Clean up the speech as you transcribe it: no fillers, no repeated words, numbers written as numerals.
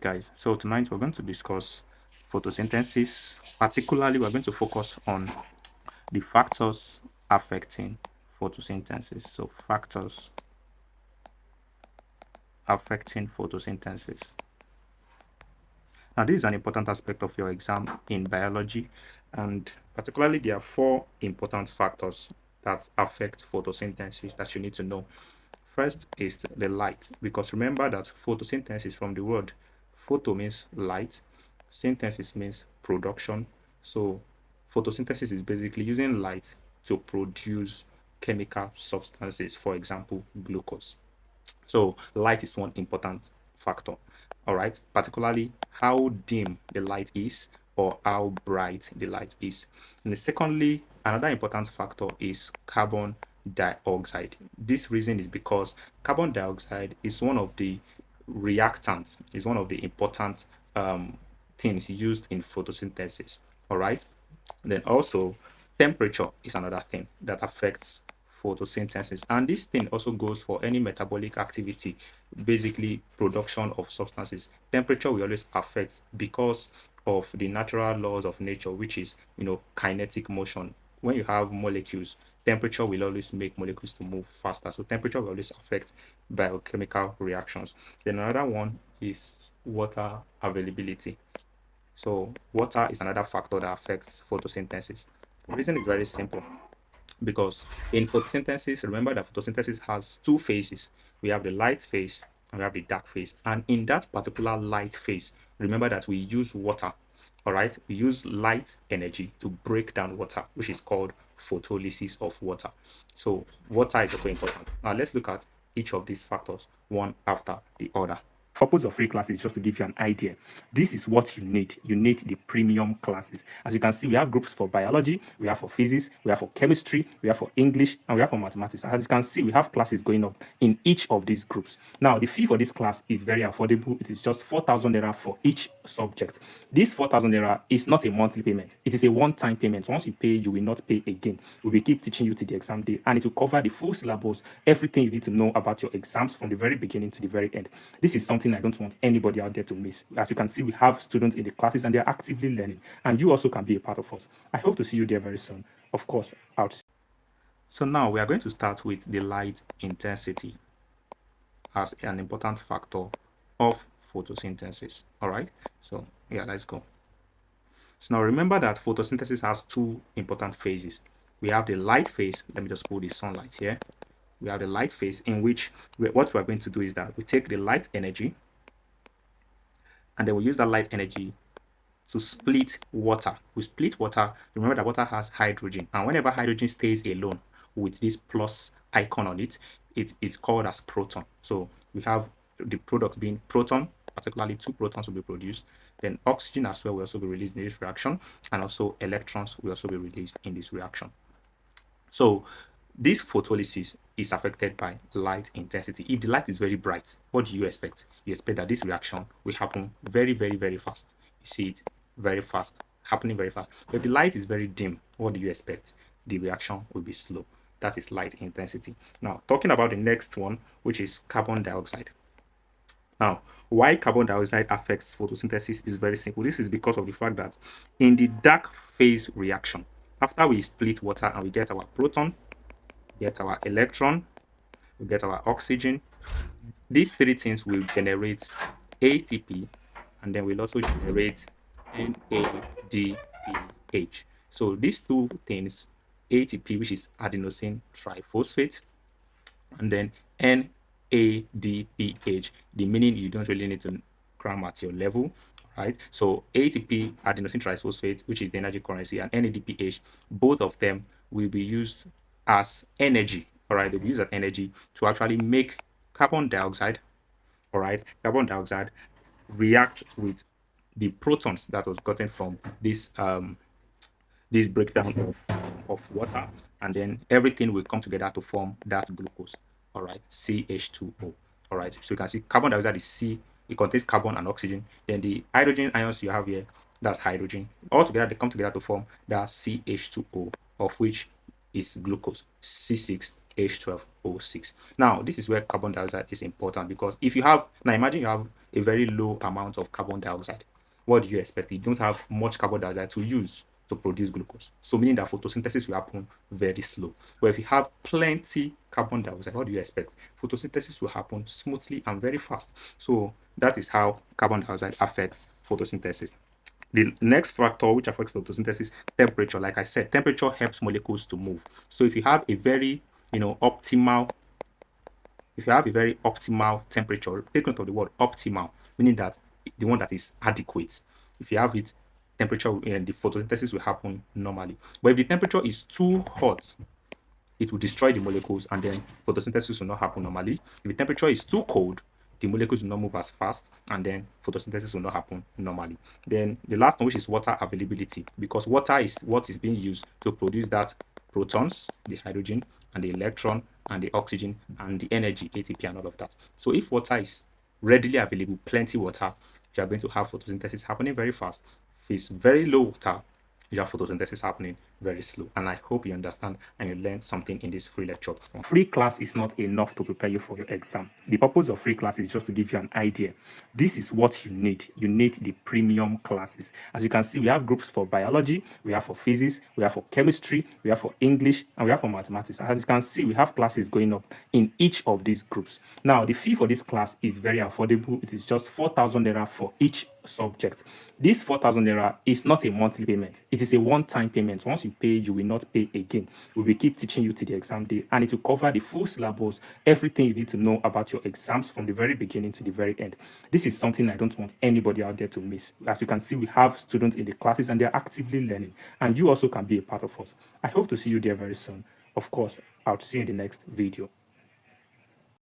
guys. So tonight we're going to discuss photosynthesis. Particularly, we're going to focus on the factors affecting photosynthesis. So factors affecting photosynthesis. Now, this is an important aspect of your exam in biology, and particularly there are four important factors that affect photosynthesis that you need to know. First is the light, because remember that photosynthesis, from the word photo means light, synthesis means production. So photosynthesis is basically using light to produce chemical substances, for example, glucose. So light is one important factor. All right, particularly how dim the light is or how bright the light is. And secondly, another important factor is carbon dioxide. This reason is because carbon dioxide is one of the reactants, is one of the important things used in photosynthesis. All right. And then also temperature is another thing that affects photosynthesis, and this thing also goes for any metabolic activity, basically production of substances. Temperature will always affect because of the natural laws of nature, which is kinetic motion. When you have molecules, temperature will always make molecules to move faster, so temperature will always affect biochemical reactions. Then another one is water availability. So water is another factor that affects photosynthesis. The reason is very simple, because in photosynthesis, remember that photosynthesis has two phases. We have the light phase and we have the dark phase. And in that particular light phase, remember that we use water. All right, we use light energy to break down water, which is called photolysis of water. So water is also important. Now let's look at each of these factors one after the other. Purpose of free classes is just to give you an idea. This is what you need. You need the premium classes. As you can see, we have groups for biology, we have for physics, we have for chemistry, we have for English, and we have for mathematics. As you can see, we have classes going up in each of these groups. Now, the fee for this class is very affordable. It is just 4,000 naira for each subject. This 4,000 naira is not a monthly payment. It is a one-time payment. Once you pay, you will not pay again. We will keep teaching you to the exam day, and it will cover the full syllabus, everything you need to know about your exams from the very beginning to the very end. This is something I don't want anybody out there to miss. As you can see, we have students in the classes and they're actively learning, and you also can be a part of us. I hope to see you there very soon. Of course, out. So now we are going to start with the light intensity as an important factor of photosynthesis. All right, so yeah, let's go. So now remember that photosynthesis has two important phases. We have the light phase. Let me just put the sunlight here. We have the light phase, in which what we're going to do is that we take the light energy and then we use that light energy to split water. We split water. Remember that water has hydrogen, and whenever hydrogen stays alone with this plus icon on it, it is called as proton. So we have the product being proton, particularly 2 protons will be produced. Then oxygen as well will also be released in this reaction, and also electrons will also be released in this reaction. So this photolysis is affected by light intensity. If the light is very bright, what do you expect? You expect that this reaction will happen very, very, very fast. You see it very fast, happening very fast. But if the light is very dim, what do you expect? The reaction will be slow. That is light intensity. Now, talking about the next one, which is carbon dioxide. Now, why carbon dioxide affects photosynthesis is very simple. This is because of the fact that in the dark phase reaction, after we split water and we get our proton, get our electron, we get our oxygen, these three things will generate ATP, and then we'll also generate NADPH. So these two things, ATP, which is adenosine triphosphate, and then NADPH, the meaning you don't really need to cram at your level, right? So ATP, adenosine triphosphate, which is the energy currency, and NADPH, both of them will be used as energy. All right, they'll be used as energy to actually make carbon dioxide. All right, carbon dioxide react with the protons that was gotten from this this breakdown of water, and then everything will come together to form that glucose. All right, CH2O. All right, so you can see carbon dioxide is C. It contains carbon and oxygen. Then the hydrogen ions you have here, that's hydrogen. All together they come together to form that CH2O, of which is glucose, C6 H12O6. Now, this is where carbon dioxide is important, because if you have, now imagine you have a very low amount of carbon dioxide. What do you expect? You don't have much carbon dioxide to use to produce glucose. So meaning that photosynthesis will happen very slow. But if you have plenty carbon dioxide, what do you expect? Photosynthesis will happen smoothly and very fast. So that is how carbon dioxide affects photosynthesis. The next factor which affects photosynthesis, temperature. Like I said, temperature helps molecules to move. So if you have a very, optimal, temperature, take note of the word optimal, meaning that the one that is adequate. If you have it, temperature and the photosynthesis will happen normally. But if the temperature is too hot, it will destroy the molecules, and then photosynthesis will not happen normally. If the temperature is too cold, the molecules will not move as fast, and then photosynthesis will not happen normally. Then the last one, which is water availability, because water is what is being used to produce that protons, the hydrogen, and the electron, and the oxygen, and the energy, ATP, and all of that. So if water is readily available, plenty water, you are going to have photosynthesis happening very fast. If it's very low water, you have photosynthesis happening very slow. And I hope you understand and you learned something in this free lecture. Free class is not enough to prepare you for your exam. The purpose of free class is just to give you an idea. This is what you need. You need the premium classes. As you can see, we have groups for biology, we have for physics, we have for chemistry, we have for English, and we have for mathematics. As you can see, we have classes going up in each of these groups. Now, the fee for this class is very affordable. It is just 4,000 naira for each subject. This 4,000 naira is not a monthly payment. It is a one-time payment. Once you pay, you will not pay again. We will keep teaching you till the exam day, and it will cover the full syllabus, everything you need to know about your exams from the very beginning to the very end. This is something I don't want anybody out there to miss. As you can see, we have students in the classes and they're actively learning, and you also can be a part of us. I hope to see you there very soon. Of course, I'll see you in the next video.